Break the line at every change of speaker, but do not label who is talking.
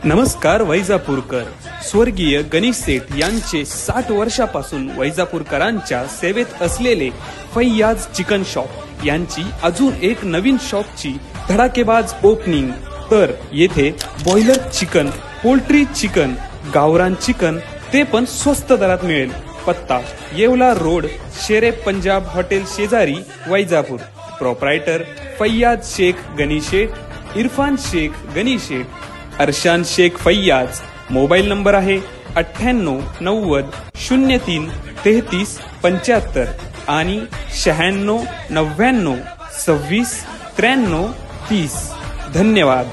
नमस्कार वैजापूरकर. स्वर्गीय गणेश सेठ यांचे 60 वर्षापासून वैजापूरकरांच्या सेवेत असलेले फैयाज चिकन शॉप यांची अजून एक नवीन शॉपची धडाकेबाज ओपनिंग. तर येथे बॉयलर चिकन, पोल्ट्री चिकन, गावरान चिकन ते पण स्वस्त दरात मिळेल. पत्ता येवला रोड, शेरे पंजाब हॉटेल शेजारी, वैजापूर. प्रोप्रायटर फैयाज शेख गनी शेठ, इरफान शेख गनी शेठ, अरशान शेख फैयाज. मोबाईल नंबर आहे 98 90 03 33 75 आणि 96 99 26 93 30. धन्यवाद.